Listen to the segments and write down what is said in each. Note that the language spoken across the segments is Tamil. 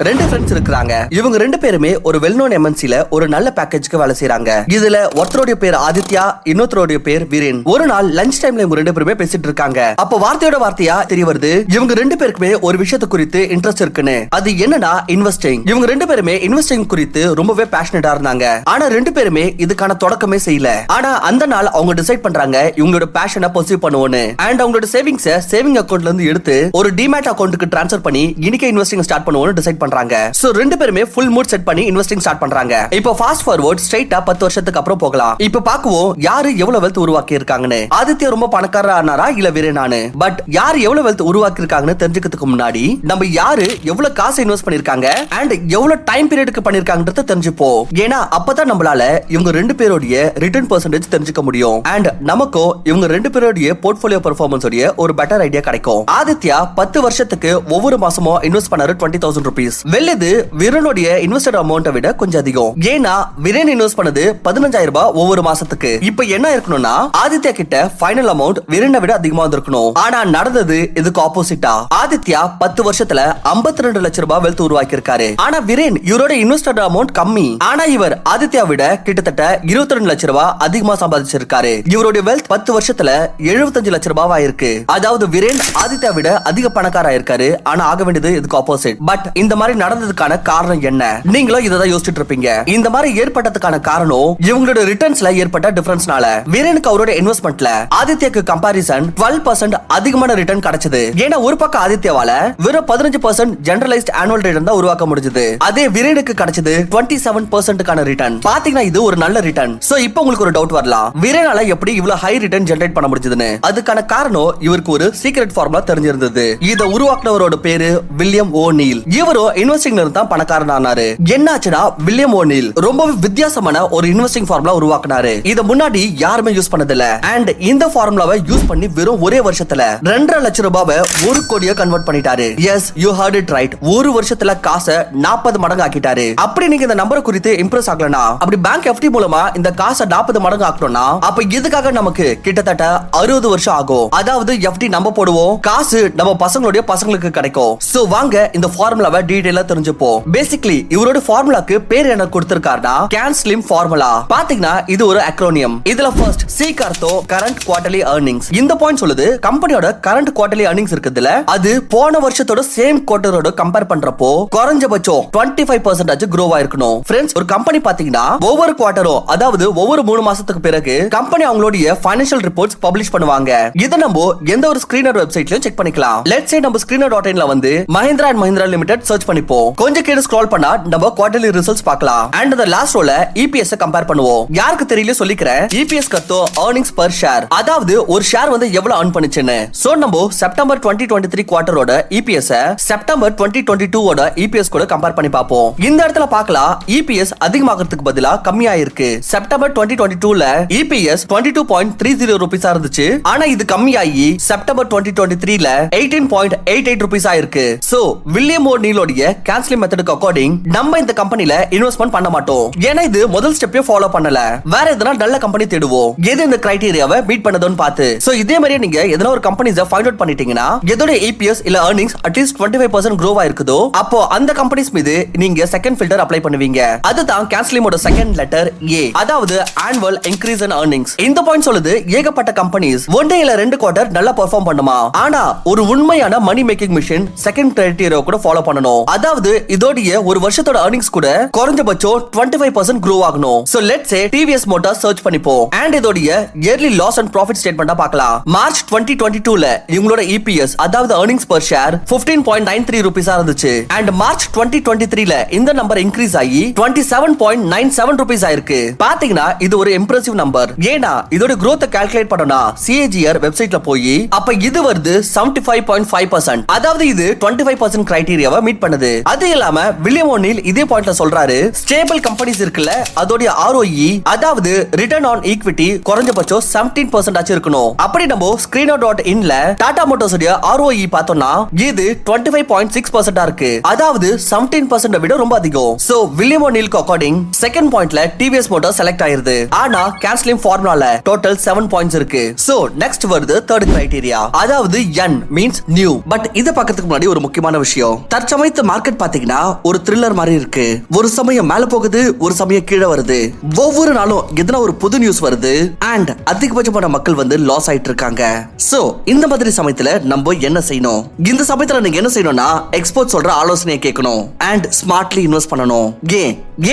ரெண்டு ஃப்ரெண்ட்ஸ் இருக்காங்க. இவங்க ரெண்டு பேருமே ஒரு வெல் நோன் எம்என்சில ஒரு நல்ல பேக்கேஜ்க்கு வேலை செய்றாங்க. இதுல ஒருத்தருடைய பேர் ஆதித்யா, இன்னொருத்தருடைய பேர் வீரேன். ஒரு நாள் லஞ்ச் டைம்ல இவங்க ரெண்டு பேருமே பேசிட்டு இருக்காங்க. அப்ப வார்த்தையோட வார்த்தையா தெரிய வருது இவங்க ரெண்டு பேருக்குமே ஒரு விஷயத்தை குறித்து இன்ட்ரெஸ்ட் இருக்குன்னு. அது என்னன்னா இன்வெஸ்டிங். இவங்க ரெண்டு பேருமே இன்வெஸ்டிங் குறித்து ரொம்பவே பேஷனேட்டா இருந்தாங்க. ஆனா ரெண்டு பேருமே இதுக்கான தொடக்கமே செய்யல. ஆனா அந்த நாள் அவங்க டிசைட் பண்றாங்க இவங்களோட பேஷனை பர்சீவ் பண்ணுவோன்னு. அண்ட் அவங்களோட சேவிங்ஸ் சேவிங் அக்கவுண்ட்ல இருந்து எடுத்து ஒரு டிமேட் அக்கவுண்ட்க்கு ட்ரான்ஸ்ஃபர் பண்ணி இன்னைக்கு இன்வெஸ்டிங் ஸ்டார்ட் பண்ணுவோம்னு டிசைட் பண்றாங்க. சோ ரெண்டு பேருமே ஃபுல் மூட் செட் பண்ணி இன்வெஸ்டிங் ஸ்டார்ட் பண்றாங்க. இப்போ ஃபாஸ்ட் ஃபார்வர்ட் ஸ்ட்ரைட்டா 10 வருஷத்துக்கு அப்புறம் போகலாம். இப்போ பாக்குவோம் யாரு எவ்வளவு வெல்த் உருவாக்கி இருக்காங்கன்னு. ஆதித்யா ரொம்ப பணக்காரரா ஆனாரா இல்ல வீரேனானு. பட் யாரு எவ்வளவு வெல்த் உருவாக்கி இருக்காங்கன்னு தெரிஞ்சுக்கிறதுக்கு முன்னாடி நம்ம யாரு எவ்வளவு காசு இன்வெஸ்ட் பண்ணிருக்காங்க அண்ட் எவ்வளவு டைம் பீரியடுக்கு பண்ணிருக்காங்கன்றத தெரிஞ்சுப்போம். ஏன்னா அப்பதான் நம்மளால இவங்க ரெண்டு பேருடைய ரிட்டர்ன் பெர்சன்டேஜ் தெரிஞ்சுக்க முடியும். அண்ட் நமக்கும் இவங்க ரெண்டு பேருடைய போர்ட்ஃபோலியோ பெர்ஃபார்மன்ஸ் உடைய ஒரு பெட்டர் ஐடியா கிடைக்கும். ஆதித்யா 10 வருஷத்துக்கு ஒவ்வொரு மாசமும் இன்வெஸ்ட் பண்ணாரு 20,000 rupees. வெல்லுது வீரனுடைய இன்வெஸ்டட் அமௌண்ட்டை விட கொஞ்சம் அதிகம். ஏன்னா வீரன் இன்வெஸ்ட் பண்ணது 15,000 ரூபாய் ஒவ்வொரு மாசத்துக்கு. இப்போ என்ன இருக்கணும்னா ஆதித்யா கிட்ட ஃபைனல் அமௌண்ட் வீரனை விட அதிகமா வந்திருக்கணும். ஆனா நடந்தது இதுக்கு ஆப்போசிட்டா. ஆதித்யா 10 வருஷத்துல 52 லட்சம் ரூபாய் வெல்த் உருவாக்கி இருக்காரு. ஆனா வீரன் இவரோட இன்வெஸ்டட் அமௌண்ட் கம்மி. ஆனா இவர் ஆதித்யா விட கிட்டத்தட்ட 22 லட்சம் ரூபாய் அதிகமா சம்பாதிச்சிருக்காரு. இவருடைய வெல்த் 10 வருஷத்துல 75 லட்சம் ரூபாய் ஆயிருக்கு. அதாவது வீரன் ஆதித்யா விட அதிக பணக்காரா இருக்காரு. ஆனா ஆக வேண்டியது இதுக்கு ஆப்போசிட். பட் இந்த மாதிரி நடந்ததுக்கான காரணம் என்ன? நீங்களும் இதை தான் யோசிச்சுட்டு இருப்பீங்க. இந்த மாதிரி ஏற்பட்டதுக்கான காரணம் இவங்களோட ரிட்டர்ன்ஸ்ல ஏற்பட்ட டிஃபரன்ஸ்னால. வீரனுக்கு அவரோட இன்வெஸ்ட்மெண்ட்ல ஆதித்யாக்கு கம்பாரிசன் 12% அதிகமான ரிட்டர்ன் கிடைச்சது. ஏன்னா ஒரு பக்கம் ஆதித்யாவால வெறும் 15% ஜெனரலைஸ்ட் ஆனுவல் ரிட்டர்ன் தான் உருவாக்க முடிஞ்சது. அதே வீரனுக்கு கிடைச்சது 27% ரிட்டர்ன். பாத்தீங்கன்னா இது ஒரு நல்ல ரிட்டர்ன். சோ இப்போ உங்களுக்கு ஒரு டவுட் வரலாம், வீரனால எப்படி இவ்வளவு ஹை ரிட்டர்ன் ஜெனரேட் பண்ண முடிஞ்சதுன்னு. அதுக்கான காரணம் இவருக்கு ஒரு சீக்ரெட் ஃபார்முலா தெரிஞ்சிருந்தது. இத உருவாக்குனவரோட பேரு வில்லியம் ஓ நீல். இவரோ இன்வெஸ்டிங்ல இருந்தா பணக்காரன் ஆனாரு. என்னாச்சுன்னா வில்லியம் ஓ நீல் ரொம்பவே வித்தியாசமான ஒரு இன்வெஸ்டிங் ஃபார்முலா உருவாக்குனாரு. இத முன்னாடி யாருமே யூஸ் பண்ணதில்ல. அண்ட் இந்த ஃபார்முலாவை யூஸ் பண்ணி வெறும் ஒரே வருஷத்துல 2.5 லட்சம் ரூபாவை 1 கோடியா கன்வெர்ட் பண்ணிட்டாரு. Yes, you heard it right. ஒரு வருஷத்துல காசை 40 மடங்கு ஆக்கிட்டாரு. அப்படி நீங்க இந்த நம்பர் குறித்து இம்ப்ரெஸ் ஆகலனா, அப்படி பேங்க் எஃப்டி மூலமா இந்த காசை 40 மடங்கு ஆக்கணும்னா அப்ப இதுக்காக நமக்கு கிட்டத்தட்ட 60 வருஷம் ஆகும். அதாவது எஃப்டி நம்ம போடுவோம், காசு நம்ம பசங்களுடைய பசங்களுக்கு கிடைக்கும். சோ வாங்க இந்த ஃபார்முலாவை டீடைலா தெரிஞ்சுப்போம். பேசிக்கலி இவரோட ஃபார்முலாக்கு பேர் என்ன கொடுத்திருக்காருன்னா CANSLIM ஃபார்முலா. பாத்தீங்கன்னா இது ஒரு அக்ரோனியம். இதுல ஃபர்ஸ்ட் C அர்த்தம் கரண்ட் குவார்ட்டர்லி earnings. இந்த பாயிண்ட் சொல்லுது கம்பெனியோட கரண்ட் குவார்ட்டர்லி earnings இருக்குதுல அது போன வருஷத்தோட சேம் குவார்ட்டரோட கம்பேர் பண்றப்போ குறைஞ்சபட்சம் 25% grow ஆயிருக்கணும். ஃப்ரெண்ட்ஸ், ஒரு கம்பெனி பாத்தீங்கன்னா ஒவ்வொரு குவார்ட்டரும் அதாவது ஒவ்வொரு 3 மாசத்துக்கு பிறகு கம்பெனி அவங்களுடைய ஃபைனான்சியல் ரிப்போர்ட்ஸ் பப்ளிஷ் பண்ணுவாங்க. இத நம்ம எந்த ஒரு ஸ்கிரீனர் வெப்சைட்லயும் செக் பண்ணிக்கலாம். லெட்ஸ் சே நம்ம screener.inல வந்து Mahindra and Mahindra limited search பண்ணிப்போம். கொஞ்சம் கீழ ஸ்க்ரால் பண்ணா நம்ம குவார்ட்டர்லி ரிசல்ட்ஸ் பார்க்கலாம். அண்ட் the last ரோல EPS கம்பேர் பண்ணுவோம். யாருக்கு தெரியல சொல்லிக்கிறேன். EPS கத்தோ earnings per share. அதாவது ஒரு ஷேர் வந்து எவ்வளவு earn பண்ணுச்சுன்னு. சோ நம்ம செப்டம்பர் 2023 குவார்ட்டரோட EPS செப்டம்பர் 2022 ஓட EPS கூட கம்பேர் பண்ணி பார்ப்போம். இந்த இடத்துல பார்க்கலாம் EPS அதிகமாகிறதுக்கு பதிலா கம்மியா இருக்கு. செப்டம்பர் 2022ல EPS 22.30 ரூபீஸ் இருந்துச்சு. ஆனா இது கம்மியாகி செப்டம்பர் 2023ல 18.88 ரூபீஸ் ஆயிருக்கு. சோ வில்லியம் ஓ நீலோடைய CANSLIM மெத்தடுக்கு அக்கார்டிங் நம்ம இந்த கம்பெனில இன்வெஸ்ட்மென்ட் பண்ண மாட்டோம். ஏன்னா இது முதல் ஸ்டெப்பே ஃபாலோ பண்ணல. வேற எதனா நல்ல கம்பெனி தேடுவோம், எது இந்த கிரைட்டீரியாவை மீட் பண்ணதுன்னு பார்த்து. சோ இதே மாதிரியே நீங்க எதனா ஒரு கம்பெனிஸை ஃபைண்ட் அவுட் பண்ணிட்டீங்கன்னா எதோட EPS இல்ல earnings அட்லீஸ்ட் 25% grow ஆயிருக்குதோ அப்போ அந்த கம்பெனிஸ் மீது நீங்க செகண்ட் ஃபில்டர் அப்ளை பண்ணுவீங்க. அதுதான் CANSLIM ஓட செகண்ட் லெட்டர் A, அதாவது annual increase in earnings. இந்த பாயிண்ட் சொல்லுது ஏகப்பட்ட கம்பெனிஸ் ஒன் டே இல்ல 2 குவார்ட்டர் நல்லா பெர்ஃபார்ம் பண்ணுமா. ஆனா ஒரு உண்மையான money making machine second criteria கூட ஃபாலோ பண்ணணும். அதாவது இதோடைய ஒரு வருஷத்தோட earnings கூட குறைஞ்சபட்சம் 25% grow ஆகணும். So let's say TVS Motors search பண்ணிப்போம். அண்ட் இதோடைய இயர்லி லாஸ் அண்ட் ப்ராஃபிட் ஸ்டேட்மென்ட்டா பார்க்கலாம். மார்ச் 2022ல இவங்களோட EPS அதாவது earnings per share 15.93 ரூபீஸா இருந்துச்சு. அண்ட் மார்ச் 2023ல இந்த நம்பர் இன்க்ரீஸ் ஆகி 27.97 ரூபீஸ் ஆயிருக்கு. பாத்தீங்கன்னா இது ஒரு இம்ப்ரெசிவ் நம்பர். ஏனா இதோட growth கால்குலேட் பண்ணனா CAGR வெப்சைட்ல போய் அப்ப இது வருது 75.5%. அதாவது இது 25% கிரைட்டீரியாவை மீட் பண்ணுது. அது இல்லாம வில்லியம் ஓ நீல் இதே பாயிண்ட்ல சொல்றாரு ஸ்டேபிள் கம்பெனிஸ் இருக்குல்ல அதோட ROE அதாவது ரிட்டர்ன் ஆன் ஈக்விட்டி குறைஞ்சபட்சம் 17% ஆச்சு இருக்கணும். அப்படி நம்ம screener.inல டாடா மோட்டார்ஸ் உடைய ROE பார்த்தோம்னா இது 25.6% இருக்கு. அதாவது 17% விட ரொம்ப அதிகம். சோ வில்லியம் ஓ நீல்க்கு அக்கார்டிங் செகண்ட் பாயிண்ட்ல TVS மோட்டார்ஸ் செலக்ட் ஆயிருது. ஆனா CANSLIM ஃபார்முலால டோட்டல் 7 பாயிண்ட்ஸ் இருக்கு. சோ நெக்ஸ்ட் வருது தேர்ட் கிரைட்டீரியா, அதாவது N மீன்ஸ் நியூ. பட் இது பக்கத்துக்கு முன்னாடி ஒரு முக்கியமான விஷயம். தற்சமயத்து மார்க்கெட் பாத்தீங்கன்னா ஒரு த்ரில்லர் மாதிரி இருக்கு. ஒரு சமயம் மேல போகுது, ஒரு சமயம் கீழே வருது. ஒவ்வொரு நாளும் எதனா ஒரு புது நியூஸ் வருது அண்ட் அதிகபட்சமான மக்கள் வந்து லாஸ் ஆயிட்டு இருக்காங்க. சோ இந்த மாதிரி சமயத்துல நம்ம என்ன செய்யணும்? இந்த சமயத்துல நீங்க என்ன செய்யணும்னா எக்ஸ்பர்ட் சொல்ற ஆலோசனையை கேட்கணும் அண்ட் ஸ்மார்ட்லி இன்வெஸ்ட் பண்ணணும்.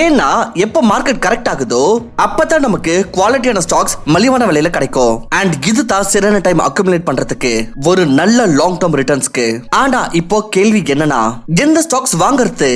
ஏன்னா எப்ப மார்க்கெட் கரெக்ட் ஆகுதோ அப்பதான் நமக்கு குவாலிட்டியான ஸ்டாக்ஸ் மலிவான விலையில கிடைக்கும். அண்ட் இதுதான் சரியான டைம் அக்குமுலேட் பண்றதுக்கு, ஒரு நல்ல லாங் டர்ம் ரிட்டர்ன்ஸ்க்கு. ஆனா இப்போ கேள்வி என்னன்னா, எந்த ஸ்டாக்ஸ் வாங்குறது,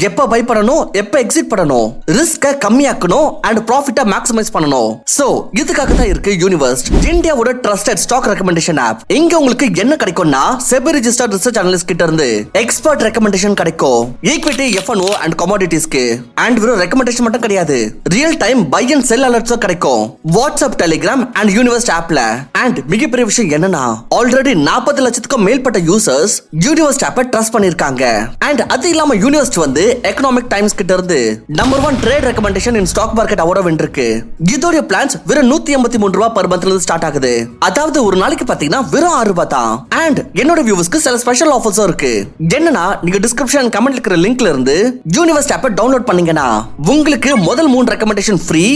எப்ப பை பண்ணணும், எப்ப எக்ஸிட் பண்ணணும், ரிஸ்க கம்மியாக்கணும் அண்ட் ப்ராஃபிட்டை மேக்ஸிமைஸ் பண்ணணும். சோ இதுக்காக தான் இருக்கு யூனிவர்ஸ்ட், இந்தியாவோட ட்ரஸ்டட் ஸ்டாக் ரெக்கமெண்டேஷன் ஆப். இங்க உங்களுக்கு என்ன கிடைக்கும்னா செபி ரெஜிஸ்டர்ட் ரிசர்ச் அனலிஸ்ட் கிட்ட இருந்து எக்ஸ்பர்ட் ரெக்கமெண்டேஷன் கிடைக்கும். ஈக்விட்டி, எஃப்என்ஓ அண்ட் கமோடிட்டிஸ்க்கு. அண்ட் வெறும் ரெக்கமெண்டேஷன் மட்டும் கிடையாது, real time buy and sell alerts கிடைக்கும் வாட்ஸ்அப், டெலிகிராம் அண்ட் யூனிவர்ஸ்ட் ஆப்ல. அண்ட் மிகப்பெரிய விஷயம் என்னன்னா, ஆல்ரெடி 40 லட்சத்துக்கும் மேற்பட்ட யூசர்ஸ் யூனிவர்ஸ்ட் ஆப்பை ட்ரஸ்ட் பண்ணிருக்காங்க. அண்ட் அது இல்லாம யூனிவர்ஸ்ட் வந்து எக்கனாமிக் டைம்ஸ் கிட்ட இருந்து number 1 trade recommendation in stock market award வென்றிருக்கு. இதோட பிளான்ஸ் வெறும் 183 ரூபாய் பர் மந்த்ல இருந்து ஸ்டார்ட் ஆகுது. அதாவது ஒரு நாளைக்கு பாத்தீங்கன்னா வெறும் 6 ரூபாய் தான். அண்ட் என்னோட வியூவர்ஸ்க்கு சில ஸ்பெஷல் ஆஃபர்ஸும் இருக்கு. என்னன்னா, நீங்க டிஸ்கிரிப்ஷன் கமெண்ட்ல இருக்கிற லிங்க்ல இருந்து யூனிவர்ஸ்ட் ஆப்பை டவுன்லோட் பண்ணீங்கன்னா உங்களுக்கு முதல் 3 recommendation free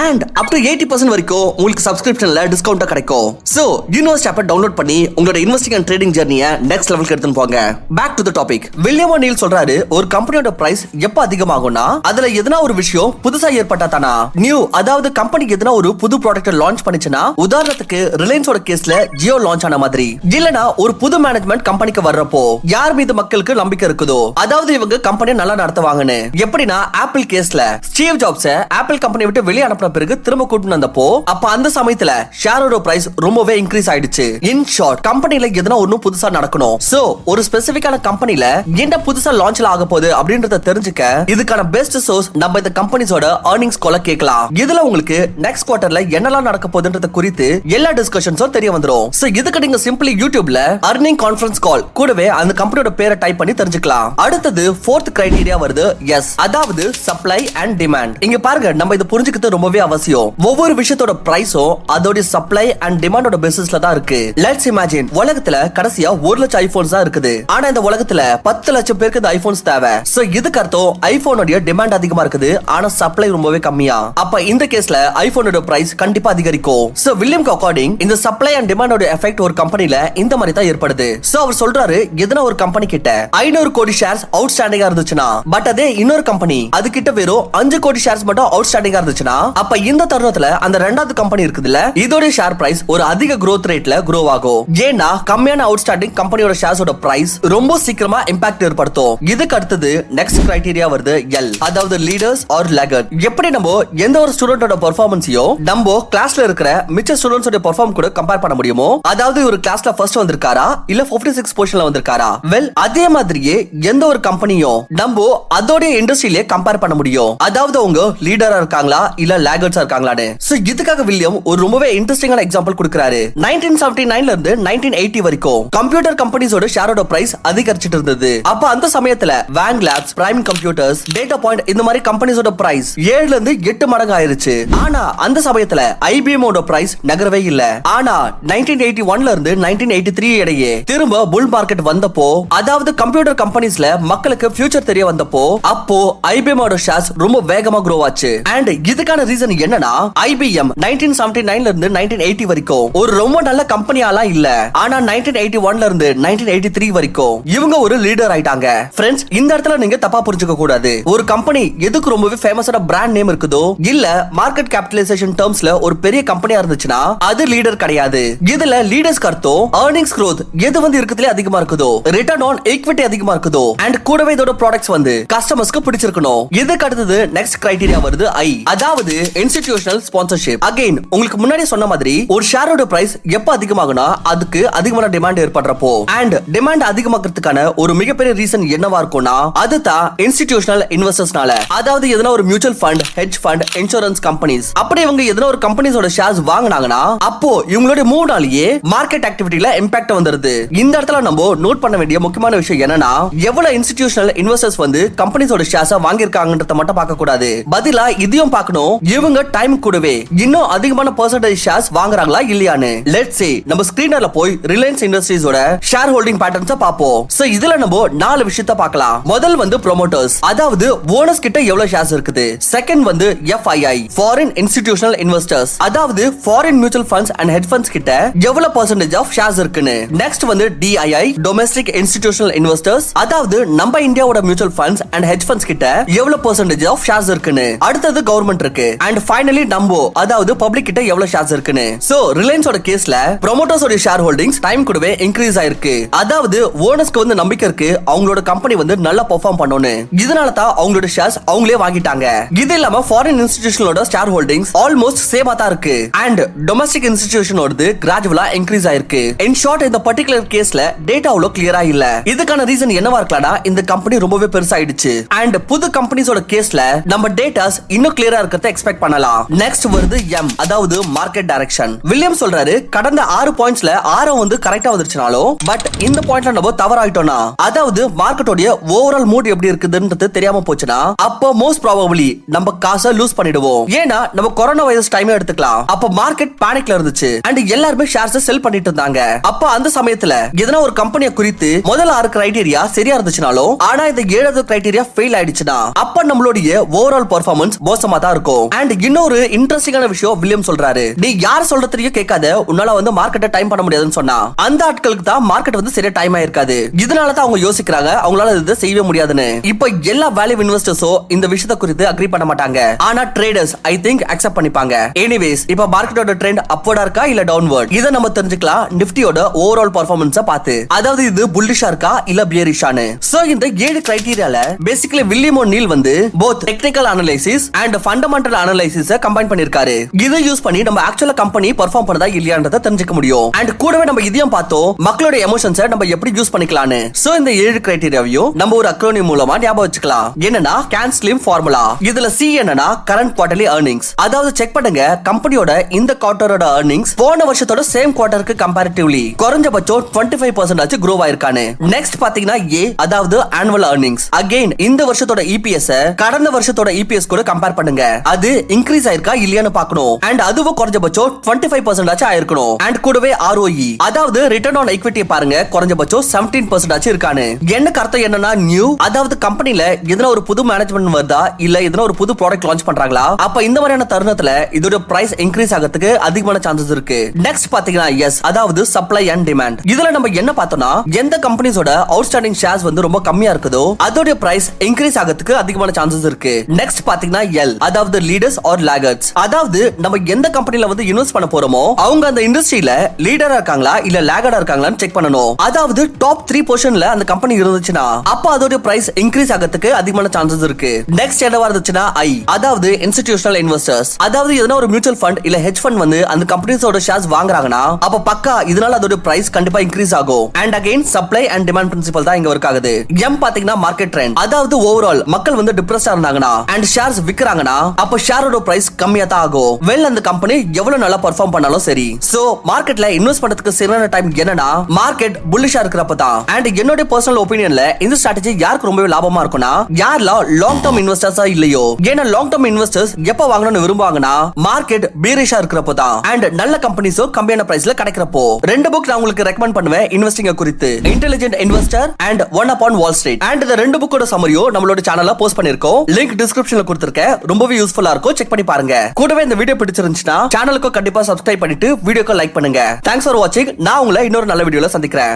and up to 80% வரைக்கும் உங்களுக்கு சப்ஸ்கிரிப்ஷன்ல டிஸ்கவுண்ட் கிடைக்கும். சோ யூனிவர்ஸ்ட் ஆப்பை டவுன்லோட் பண்ணி உங்களோட இன்வெஸ்டிங் அண்ட் ட்ரேடிங் ஜர்னியை நெக்ஸ்ட் லெவலுக்கு எடுத்துட்டு போங்க. Back to the topic. William O'Neil சொல்றாரு, ஒரு கம்பெனியோட பிரைஸ் எப்ப அதிகமாகும்னா அதுல எதனா ஒரு விஷயம் புதுசா ஏற்பட்டா தானா. நியூ, அதாவது கம்பெனி எதனா ஒரு புது ப்ராடக்ட் லான்ச் பண்ணிச்சுனா, உதாரணத்துக்கு ரிலையன்ஸோட கேஸ்ல ஜியோ லான்ச் ஆன மாதிரி, இல்லனா ஒரு புது மேனேஜ்மெண்ட் கம்பெனிக்கு வர்றப்போ யார் மீது மக்களுக்கு நம்பிக்கை இருக்குதோ, அதாவது இவங்க கம்பெனியை நல்லா நடத்துவாங்கன்னு. எப்படின்னா ஆப்பிள் கேஸ்ல ஸ்டீவ் ஜாப்ஸ் ஆப்பிள் கம்பெனி விட்டு வெளியே அனுப்பின பிறகு திரும்ப கூட்டிட்டு வந்தப்போ அப்ப அந்த சமயத்துல ஷேரோட பிரைஸ் ரொம்பவே இன்க்ரீஸ் ஆயிடுச்சு. இன் ஷார்ட், கம்பெனில எதனா ஒன்னும் புதுசா நடக்கணும். சோ ஒரு ஸ்பெசிபிக்கான கம்பெனில என்ன புதுசா லான்ச்ல ஆக போகுது அப்படின்றத தெரிஞ்சுக்க இதுக்கான பெஸ்ட் சோர்ஸ் நம்ம இந்த கம்பெனிஸோட earnings கால கேட்கலாம். இதுல உங்களுக்கு நெக்ஸ்ட் குவார்ட்டர்ல என்னெல்லாம் நடக்க போகுதுன்றத குறித்து எல்லா டிஸ்கஷன்ஸும் தெரிய வந்துரும். சோ இதுக்கு நீங்க சிம்பிளி யூடியூப்ல earning கான்ஃபரன்ஸ் கால் கூடவே அந்த கம்பெனியோட பேரை டைப் பண்ணி தெரிஞ்சுக்கலாம். அடுத்தது 4th கிரைட்டீரியா வருது, எஸ், அதாவது சப்ளை அண்ட் டிமாண்ட். இங்க பாருங்க, நம்ம இத புரிஞ்சுக்கிறது ரொம்பவே அவசியம். ஒவ்வொரு விஷயத்தோட பிரைஸும் அதோட சப்ளை அண்ட் டிமாண்டோட பேசிஸ்ல தான் இருக்கு. லெட்ஸ் இமேஜின், உலகத்துல கடைசியா 1 லட்சம் ஐபோன்ஸ் தான் இருக்குது. ஆனா இந்த உலகத்துல 10 லட்சம் பேருக்கு இந்த ஐபோன்ஸ் தேவை. சோ இதுக்கு அர்த்தம் ஐபோனோட டிமாண்ட் அதிகமா இருக்குது, ஆனா சப்ளை ரொம்பவே கம்மியா. அப்ப இந்த கேஸ்ல ஐபோனோட பிரைஸ் கண்டிப்பா அதிகரிக்கும். சோ வில்லியம் அக்கார்டிங் இந்த சப்ளை அண்ட் டிமாண்டோட எஃபெக்ட் ஒரு கம்பெனில இந்த மாதிரி தான் ஏற்படுது. சோ அவர் சொல்றாரு, எதனா ஒரு கம்பெனி கிட்ட 500 கோடி ஷேர்ஸ் அவுட்ஸ்டாண்டிங்கா இருந்துச்சுன்னா, பட் அதே இன்னொரு கம்பெனி அது கிட்ட வெறும் 5 கோடி ஷேர்ஸ் மட்டும் அவுட்ஸ்டாண்டிங்கா இருந்துச்சுன்னா, அப்ப இந்த தருணத்துல அந்த ரெண்டாவது கம்பெனி இருக்குதுல, இதோட ஷேர் பிரைஸ் ஒரு அதிக growth ரேட்ல grow ஆகும். ஏன்னா கம்மியான அவுட்ஸ்டாண்டிங் கம்பெனியோட ஷேர்ஸோட பிரைஸ் ரொம்ப சீக்கிரமா இம்பாக்ட் ஏற்படுத்தும். இதுக்கு அடுத்தது நெக்ஸ்ட் கிரைட்டீரியா வருது, எல், அதாவது லீடர்ஸ் ஆர் லேகர்ட். எப்படி நம்ம எந்த ஒரு ஸ்டூடெண்டோட பெர்ஃபார்மன்ஸையும் நம்ம கிளாஸ்ல இருக்கிற மிச்ச ஸ்டூடெண்ட்ஸோட பெர்ஃபார்ம் கூட கம்பேர் பண்ண முடியுமோ, அதாவது ஒரு கிளாஸ்ல ஃபர்ஸ்ட் வந்திருக்காரா இல்ல 56 பொசிஷன்ல வந்திருக்காரா, வெல் அதே மாதிரியே எந்த ஒரு கம்பெனியும் நம்ம அதோட இண்டஸ்ட்ரியிலே கம்பேர் பண்ண முடியும். அதாவது அவங்க லீடரா இருக்காங்களா இல்ல லேகர்ட்ஸா இருக்காங்களான்னு. சோ இதுக்காக வில்லியம் ஒரு ரொம்பவே இன்ட்ரெஸ்டிங்கான எக்ஸாம்பிள் கொடுக்கிறாரு. 1979ல இருந்து 1980 வரைக்கும் கம்ப்யூட்டர் கம்பெனிஸோட ஷேரோட பிரைஸ் அதிகரிச்சிட்டு இருந்தது. அப்ப அந்த சமயத்துல Wang Labs, Prime Computers, Datapoint இந்த மாதிரி கம்பெனிஸோட பிரைஸ் 7ல இருந்து 8 மடங்கு ஆயிருச்சு. ஆனா அந்த சமயத்துல ஐபிஎம் ஓட பிரைஸ் நகரவே இல்ல. ஆனா 1981ல இருந்து 1983 இடையே திரும்ப புல் மார்க்கெட் வந்தப்போ, அதாவது கம்ப்யூட்டர் கம்பெனிஸ்ல மக்களுக்கு ஃபியூச்சர் தெரிய வந்தப்போ, அப்போ ஐபிஎம் ஓட ஷேர்ஸ் ரொம்ப வேகமா grow ஆச்சு. அண்ட் இதுக்கான ரீசன் என்னன்னா, ஐபிஎம் 1979ல இருந்து 1980 வரைக்கும் ஒரு ரொம்ப நல்ல கம்பெனியாலாம் இல்ல. ஆனா 1981ல இருந்து 1983 வரைக்கும் இவங்க ஒரு லீடர் ஆயிட்டாங்க. ஃப்ரெண்ட்ஸ், இந்த இடத்துல நீங்க தப்பா புரிஞ்சுக்க கூடாது. ஒரு கம்பெனி எதுக்கு ரொம்பவே ஃபேமஸான பிராண்ட் நேம் இருக்குதோ இல்ல மார்க்கெட் கேபிடலைசேஷன் டர்ம்ஸ்ல ஒரு பெரிய கம்பெனியா இருந்துச்சுன்னா அது லீடர் கிடையாது. இதுல லீடர்ஸ்க்கு அர்த்தம் earnings growth எது வந்து இருக்குதுல அதிகமா இருக்குதோ, ரிட்டர்ன் ஆன் ஈக்விட்டி அதிகமா இருக்குதோ, அண்ட் கூடவே இதோட ப்ராடக்ட்ஸ் வந்து கஸ்டமர்ஸ்க்கு பிடிச்சிருக்கணும். இதுக்கு அடுத்தது நெக்ஸ்ட் கிரைட்டீரியா வருது, ஐ, அதாவது இன்ஸ்டிடியூஷனல் ஸ்பான்சர்ஷிப். அகைன் உங்களுக்கு முன்னாடி சொன்ன மாதிரி ஒரு ஷேரோட பிரைஸ் எப்ப அதிகமாகும்னா அதுக்கு அதிகமான டிமாண்ட் ஏற்படுறப்போ. அண்ட் டிமாண்ட் அதிகமாகிறதுக்கான ஒரு மிகப்பெரிய ரீசன் என்னவா இருக்கும்னா அதுதான் இன்ஸ்டிடியூஷனல் இன்வெஸ்டர்ஸ்னால. அதாவது எதனா ஒரு mutual fund, hedge fund, insurance companies, அப்படி இவங்க எதனா ஒரு கம்பெனிஸோட ஷேர்ஸ் வாங்குனாங்கன்னா அப்போ இவங்களோட மூவ்னாலேயே மார்க்கெட் ஆக்டிவிட்டில இம்பாக்ட் வந்துருது. இந்த இடத்துல நம்ம நோட் பண்ண வேண்டிய முக்கியமான விஷயம் என்னன்னா, எவ்வளவு இன்ஸ்டிடியூஷனல் இன்வெஸ்டர்ஸ் வந்து கம்பெனிஸோட ஷேர்ஸ் வாங்கியிருக்காங்கன்றத மட்டும் பார்க்க கூடாது, பதிலா இதையும் பார்க்கணும், இவங்க டைம் கூடவே இன்னும் அதிகமான பெர்சன்டேஜ் ஷேர்ஸ் வாங்குறாங்களா இல்லையான்னு. லெட்ஸ் சே நம்ம ஸ்கிரீனர்ல போய் ரிலையன்ஸ் இண்டஸ்ட்ரீஸோட ஷேர் ஹோல்டிங் பேட்டர்ன்ஸ் பாப்போம். சோ இதுல நம்ம 4 விஷயத்தை பார்க்கலாம். முதல் வந்து ப்ரோமோட்டர்ஸ், அதாவது ஓனர்ஸ் கிட்ட எவ்வளவு ஷேர்ஸ் இருக்குது. செகண்ட் வந்து FII, ஃபாரின் இன்ஸ்டிடியூஷனல் இன்வெஸ்டர்ஸ், அதாவது foreign mutual funds and head funds கிட்ட எவ்வளவு பெர்சன்டேஜ் ஆஃப் ஷேர்ஸ் இருக்குன்னு. நெக்ஸ்ட் வந்து DII, டொமஸ்டிக் இன்ஸ்டிடியூஷனல் இன்வெஸ்டர்ஸ், அதாவது நம்ம இந்தியாவோட mutual funds and head funds கிட்ட எவ்வளவு பெர்சன்டேஜ் ஆஃப் ஷேர்ஸ் இருக்குன்னு. அடுத்தது கவர்மெண்ட் இருக்கு. அண்ட் ஃபைனலி நம்போ, அதாவது பப்ளிக் கிட்ட எவ்வளவு ஷேர்ஸ் இருக்குன்னு. சோ ரிலையன்ஸோட கேஸ்ல ப்ரோமோட்டர்ஸ் ஓட ஷேர் ஹோல்டிங்ஸ் டைம் கூடவே இன்க்ரீஸ் ஆயிருக்கு. அதாவது ஓனர்ஸ்க்கு வந்து நம்பிக்கை இருக்கு அவங்களோட கம்பெனி வந்து நல்லா பெர்ஃபார்ம் பண்ணனும். இதனால தான் அவங்களோட ஷேர்ஸ் அவங்களே வாங்கிட்டாங்க. இது இல்லாம ஃபாரின் இன்ஸ்டிடியூஷனோட ஷேர் ஹோல்டிங்ஸ் ஆல்மோஸ்ட் சேமா தான் இருக்கு. அண்ட் டொமஸ்டிக் இன்ஸ்டிடியூஷனோடது கிராஜுவலா இன்க்ரீஸ் ஆயிருக்கு. இன் ஷார்ட் இந்த பர்టిక్యులர் கேஸ்ல டேட்டா அவ்வளவு கிளியரா இல்ல. இதுக்கான ரீசன் என்னவா இருக்கலாம்னா இந்த கம்பெனி ரொம்பவே பெருசாயிடுச்சு. அண்ட் புது கம்பெனிஸோட கேஸ்ல நம்ம டேட்டாஸ் இன்னும் கிளியரா இருக்கிறத எக்ஸ்பெக்ட் பண்ணலாம். நெக்ஸ்ட் வருது M, அதாவது மார்க்கெட் டைரக்ஷன். வில்லியம் சொல்றாரு கடந்த 6 பாயிண்ட்ஸ்ல 6 வந்து கரெக்ட்டா வந்துருச்சுனாலும் பட் இந்த பாயிண்ட்ல நம்ம தவறாயிட்டோம்னா, அதாவது மார்க்கெட்டோட ஓவரால் மூட் எப்படி இருக்குதுன்றது தெரியாம போச்சுனா அப்போ மோஸ்ட் ப்ராபபிலி நம்ம காசை லூஸ் பண்ணிடுவோம். ஏன்னா நம்ம கொரோனா வைரஸ் டைம் எடுத்துக்கலாம். அப்ப மார்க்கெட் பேனிக்ல இருந்துச்சு அண்ட் எல்லாருமே ஷேர்ஸ் செல் பண்ணிட்டு இருந்தாங்க. அப்ப அந்த சமயத்துல எதனா ஒரு கம்பெனியை குறித்து முதல் 6 கிரைட்டீரியா சரியா இருந்துச்சுனாலும் ஆனா இந்த 7வது கிரைட்டீரியா ஃபெயில் ஆயிடுச்சுனா அப்ப நம்மளுடைய ஓவரால் பெர்ஃபார்மன்ஸ் மோசமா தான் இருக்கும். அண்ட் இன்னொரு இன்ட்ரெஸ்டிங்கான விஷயம் வில்லியம் சொல்றாரு, நீ யார் சொல்றதையும் கேட்காத உன்னால வந்து மார்க்கெட்டை டைம் பண்ண முடியாதுன்னு சொன்னா அந்த ஆட்களுக்கு தான் மார்க்கெட் வந்து சரியா டைம் ஆயிருக்காது. இதனால தான் அவங்க யோசிக்கிறாங்க அவங்களால இதை செய்யவே முடியாதுன்னு. இப்ப எல்லா வேல்யூ இன்வெஸ்டர்ஸோ இந்த விஷயத்தை குறித்து அக்ரி பண்ண மாட்டாங்க. ஆனா ட்ரேடர்ஸ் ஐ திங்க் அக்செப்ட் பண்ணிப்பாங்க. எனிவேஸ் இப்ப மார்க்கெட்டோட ட்ரெண்ட் அப்வர்டா இருக்கா இல்ல டவுன்வர்ட் இத நம்ம தெரிஞ்சுக்கலாம் நிஃப்டியோட ஓவரால் பெர்ஃபார்மன்ஸ பார்த்து. அதாவது இது புல்லிஷா இருக்கா இல்ல பியரிஷானு. சோ இந்த 7 கிரைட்டீரியால பேசிக்கலி வில்லியம் ஓ'நீல் வந்து both technical analysis and fundamental analysis combine பண்ணிருக்காரு. இதை யூஸ் பண்ணி நம்ம ஆக்சுவலா கம்பெனி பெர்ஃபார்ம் பண்ணதா இல்லையான்றத தெரிஞ்சுக்க முடியும். அண்ட் கூடவே நம்ம இதையும் பார்த்தோம் மக்களோட எமோஷன்ஸை நம்ம எப்படி யூஸ் பண்ணிக்கலாம்னு. சோ இந்த 7 கிரைட்டீரியாவையும் நம்ம ஒரு அக்ரோனியம் மூலமா ஞாபகம் வச்சுக்கலாம். என்னன்னா CANSLIM ஃபார்முலா. இதுல C என்னன்னா கரண்ட் குவார்ட்டர்லி earnings, அதாவது செக் பண்ணுங்க கம்பெனியோட இந்த குவார்ட்டரோட earnings போன வருஷத்தோட சேம் குவார்ட்டருக்கு கம்பேரிட்டிவ்லி குறைஞ்சபட்சம் 25% ஆச்சு grow ஆயிருக்கானே. நெக்ஸ்ட் பாத்தீங்கன்னா A, அதாவது annual earnings. அகைன் இந்த வருஷத்தோட EPS கடந்த வருஷத்தோட EPS கூட கம்பேர் பண்ணுங்க. அது இன்க்ரீஸ் ஆயிருக்கா இல்லையான்னு பார்க்கணும். அண்ட் அதுவும் குறைஞ்சபட்சம் 25% ஆச்சு ஆயிருக்கணும். அண்ட் கூடவே ROE, அதாவது ரிட்டர்ன் ஆன் ஈக்விட்டி பாருங்க குறைஞ்சபட்சம் 17% ஆச்சு இருக்கானே. என்ன அர்த்தம் என்னன்னா நியூ, அதாவது கம்பெனில எதனா ஒரு புது மேனேஜ்மென்ட் வருதா இல்ல எதனா ஒரு புது ப்ராடக்ட் லான்ச் பண்றாங்களா அப்ப இந்த மாதிரியான தருணத்துல இதோட பிரைஸ் இன்க்ரீஸ் ஆகிறதுக்கு அதிகமான சான்சஸ் இருக்கு. நெக்ஸ்ட் பாத்தீங்கன்னா எஸ், அதாவது சப்ளை அண்ட் டிமாண்ட். இதுல நம்ம என்ன பார்த்தோம்னா எந்த கம்பெனிஸோட அவுட்ஸ்டாண்டிங் ஷேர்ஸ் வந்து ரொம்ப கம்மியா இருக்குதோ அதோட பிரைஸ் இன்க்ரீஸ் ஆகிறதுக்கு அதிகமான சான்சஸ் இருக்கு. நெக்ஸ்ட் பாத்தீங்கன்னா எல், அதாவது லீடர்ஸ் ஆர் லாகர்ட்ஸ். அதாவது நம்ம எந்த கம்பெனில வந்து இன்வெஸ்ட் பண்ண போறோமோ அவங்க அந்த இண்டஸ்ட்ரியில லீடரா இருக்காங்களா இல்ல லாகர்டா இருக்காங்களான்னு செக் பண்ணணும். அதாவது டாப் 3 பொசிஷன்ல அந்த கம்பெனி இருந்துச்சுன்னா அப்ப அதோட பிரைஸ் இன்க்ரீஸ் ஆகிறதுக்கு அதிகமான சான்சஸ் இருக்கு. நெக்ஸ்ட் என்னவா இருந்துச்சுன்னா ஐ, அதாவது இன்ஸ்டிடியூஷனல் இன்வெஸ்டர்ஸ். அதாவது எதனா ஒரு மியூச்சுவல் ஃபண்ட் இல்ல ஹெட்ஜ் ஃபண்ட் வந்து அந்த கம்பெனிஸோட ஷேர்ஸ் வாங்குறாங்கன்னா அப்ப பக்கா இதனால அதோட பிரைஸ் கண்டிப்பா இன்க்ரீஸ் ஆகும். And again supply and demand principle தான் இங்க வர்க் ஆகுது. எம் பாத்தீங்கன்னா மார்க்கெட் ட்ரெண்ட், அதாவது ஓவரால் மக்கள் வந்து டிப்ரெஸ்டா இருந்தாங்கன்னா அண்ட் ஷேர்ஸ் விக்கிறாங்கன்னா அப்ப ஷேரோட பிரைஸ் கம்மியா தான் ஆகும். வெல் அந்த கம்பெனி எவ்வளவு நல்லா பெர்ஃபார்ம் பண்ணாலும் சரி. சோ மார்க்கெட்ல இன்வெஸ்ட் பண்றதுக்கு சரியான டைம் என்னன்னா மார்க்கெட் புல்லிஷா இருக்கிறப்ப தான். அண்ட் என்னோட பர்சனல் ஒபினியன்ல இந்த ஸ்ட்ராட்டஜி யாருக்கு ரொம்பவே லாபமா இருக்கும்னா யாரெல்லாம் லாங் டர்ம் இன்வெஸ்டர்ஸா இல்லையோ. ஏன்னா லாங் டர்ம் இன்வெஸ்டர்ஸ் எப்ப வாங்கணும்னு விரும்புவாங்கன்னா மார்க்கெட் பீரிஷா இருக்கிறப்போ தான் அண்ட் நல்ல கம்பெனிஸோ கம்மியான பிரைஸ்ல கிடைக்கிறப்போ. 2 புக் நான் உங்களுக்கு ரெக்கமெண்ட் பண்ணுவேன் இன்வெஸ்டிங் குறித்து, intelligent investor and one upon Wall Street. And இந்த 2 புக்கோட சம்மரியோ நம்மளோட சேனல்ல போஸ்ட் பண்ணிருக்கோம். லிங்க் டிஸ்கிரிப்ஷன்ல கொடுத்திருக்கேன். ரொம்பவே யூஸ்ஃபுல்லா இருக்கும், செக் பண்ணி பாருங்க. கூடவே இந்த வீடியோ பிடிச்சிருந்துச்சுன்னா சேனலுக்கு கண்டிப்பா சப்ஸ்கிரைப் பண்ணிட்டு வீடியோக்கு லைக் பண்ணுங்க. தேங்க்ஸ் ஃபார் வாட்சிங். நான் உங்களை இன்னொரு நல்ல வீடியோல சந்திக்கிறேன்.